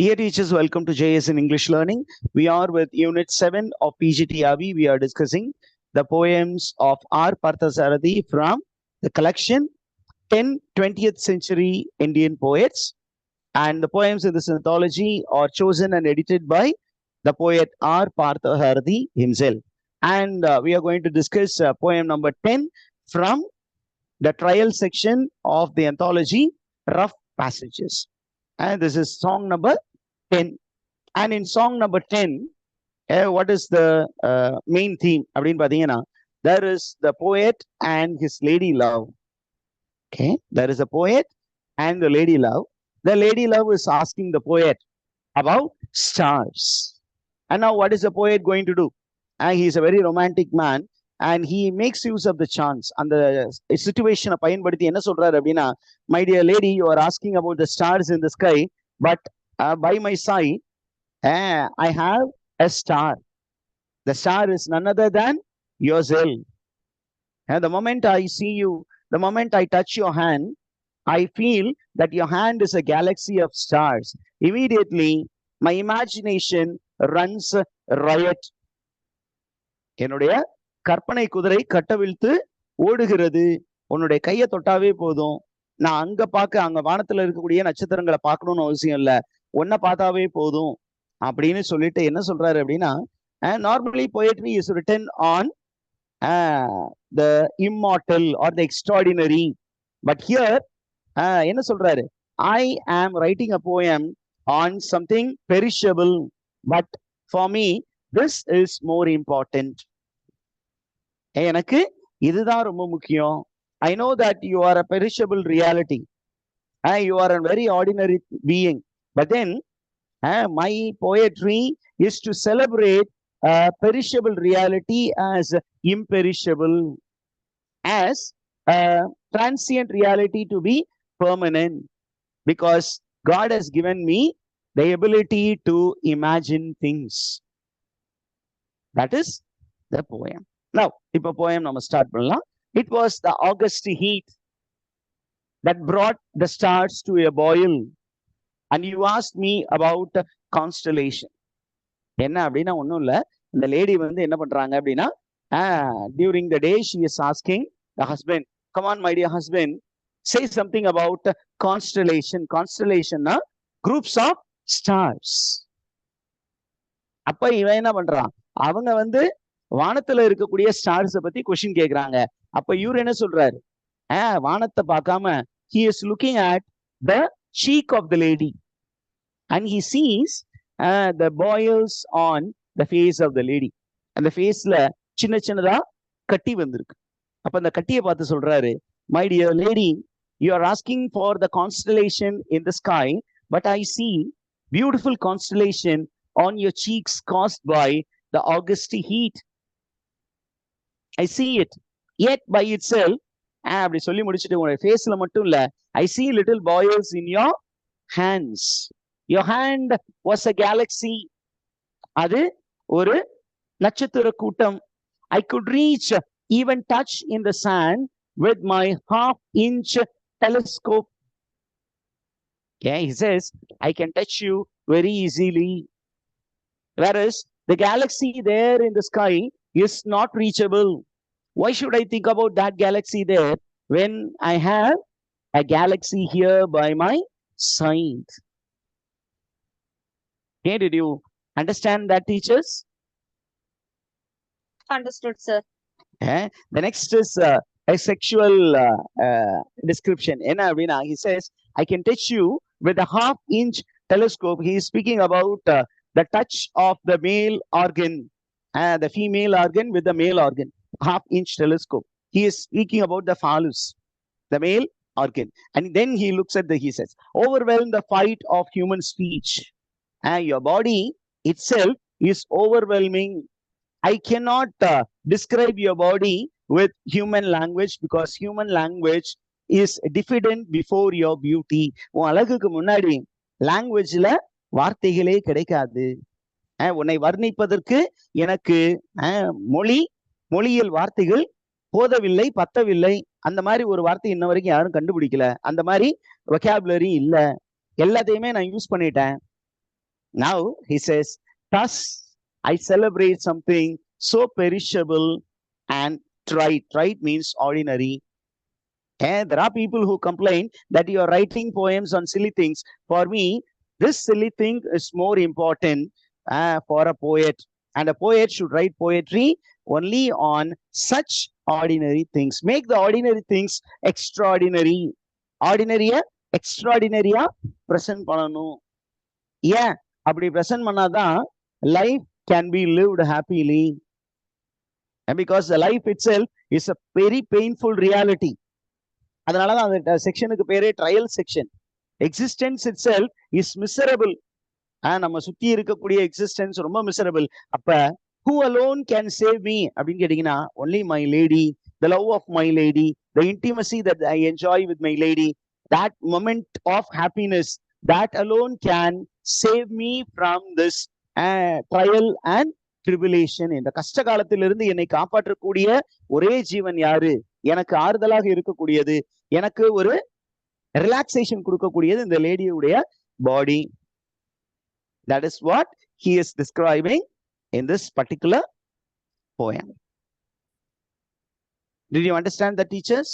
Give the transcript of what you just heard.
Dear teachers, welcome to JS in English Learning. We are with Unit 7 of PGTRB. We are discussing the poems of R. Parthasarathi from the collection 10 20th century Indian poets. And the poems in this anthology are chosen and edited by the poet R. Parthasarathi himself. And we are going to discuss poem number 10 from the trial section of the anthology, Rough Passages. And this is song number 10. And in song number 10, what is the main theme? There is the poet and his lady love. Okay, there is a poet and the lady love. The lady love is asking the poet about stars. And now what is the poet going to do? He is a very romantic man and he makes use of the chance and the situation of my dear lady, you are asking about the stars in the sky, but by my side, I have a star. The star is none other than yourself. And the moment I see you, the moment I touch your hand, I feel that your hand is a galaxy of stars. Immediately, my imagination runs riot. என்னுடைய கற்பனை குதிரை கட்டவிழ்த்து ஓடுகிறது. உன்னுடைய கையை தொட்டாவே போதும், நான் அங்க வானத்துல இருக்கக்கூடிய நட்சத்திரங்களை பார்க்கணும்னு அவசியம் இல்ல, ஒன்ன பார்த்தாவே போதும் அப்படின்னு சொல்லிட்டு என்ன சொல்றாரு அப்படின்னா, normally poetry is written on the immortal or the extraordinary, but here என்ன சொல்றாரு, I am writing a poem on something perishable, but for me this is more important. எனக்கு இதுதான் ரொம்ப முக்கியம். I know that you are a perishable reality. You are a very ordinary being. But then, my poetry is to celebrate perishable reality as imperishable, as transient reality to be permanent, because God has given me the ability to imagine things. That is the poem. Now, if a poem nama start pannalam. It was the August heat that brought the stars to a boil. And you asked me about constellation. என்ன அப்படின்னா ஒன்றும் இல்லை, இந்த lady வந்து என்ன பண்றாங்க அப்படின்னா, during the day she is asking the husband, come on my dear husband, say something about constellation. Constellation na groups of stars. அப்ப இவன் என்ன பண்றான், அவங்க வந்து வானத்துல இருக்கக்கூடிய ஸ்டார்ஸ் பத்தி கொஸ்டின் கேக்குறாங்க. அப்ப இவர் என்ன சொல்றாரு, வானத்தை பார்க்காம he is looking at the cheek of the lady and he sees the boils on the face of the lady. அந்த ஃபேஸ்ல சின்ன சின்னதா கட்டி வந்திருக்கு. அப்ப அந்த கட்டியை பார்த்து சொல்றாரு, my dear lady, you are asking for the constellation in the sky, but I see beautiful constellation on your cheeks caused by the August heat. I see it. Yet by itself, அப்படி சொல்லி முடிச்சுட்டு உங்களுடைய ஃபேஸ்ல மட்டும் இல்ல, I see little boils in your hands. Your hand was a galaxy. அது ஒரு நட்சத்திர கூட்டம். I could reach, even touch in the sand with my half-inch telescope. Okay, he says, I can touch you very easily. Whereas the galaxy there in the sky is not reachable. Why should I think about that galaxy there when I have a galaxy here by my side? Okay, did you understand that, teachers? Understood, sir. The next is a sexual description. He says, I can touch you with a half-inch telescope. He is speaking about the touch of the male organ, the female organ with the male organ. Half-inch telescope. He is speaking about the phallus, the male organ. And then he looks at he says, overwhelm the fight of human speech. Your body itself is overwhelming. I cannot describe your body with human language because human language is diffident before your beauty. உன் அழகுக்கு முன்னாடி லாங்குவேஜ்ல வார்த்தைகளே கிடைக்காது. உன்னை வர்ணிப்பதற்கு எனக்கு மொழியியல் வார்த்தைகள் போதவில்லை, பத்தவில்லை. அந்த மாதிரி ஒரு வார்த்தை இன்ன வரைக்கும் யாரும் கண்டுபிடிக்கல. அந்த மாதிரி vocabulary இல்ல. எல்லாத்தையுமே நான் யூஸ் பண்ணிட்டேன். Now he says, thus I celebrate something so perishable and trite. Trite means ordinary. And there are people who complain that you are writing poems on silly things. For me, this silly thing is more important for a poet. And a poet should write poetry only on such ordinary things. Make the ordinary things extraordinary. Ordinary extraordinary present பண்ணணும். ஏன் அப்படி present பண்ணாதான் life can be lived happily. And because the life itself is a very painful reality. அதனாலதான் அந்த செக்ஷனுக்கு பேரே trial section. Existence it self is miserable. நம்ம சுத்தி இருக்கக்கூடிய எக்ஸிஸ்டன்ஸ் ரொம்ப மிசரபிள். அப்ப who alone can save me அப்படின்னு கேட்டீங்கன்னா, only my lady, the love of my lady, the intimacy that I enjoy with my lady, that moment of happiness, that alone can save me from this trial and tribulation. இந்த கஷ்ட காலத்திலிருந்து என்னை காப்பாற்றக்கூடிய ஒரே ஜீவன் யாரு, எனக்கு ஆறுதலாக இருக்கக்கூடியது, எனக்கு ஒரு ரிலாக்ஸேஷன் கொடுக்கக்கூடியது இந்த லேடியுடைய பாடி. That is what he is describing in this particular poem. Did you understand that, teachers?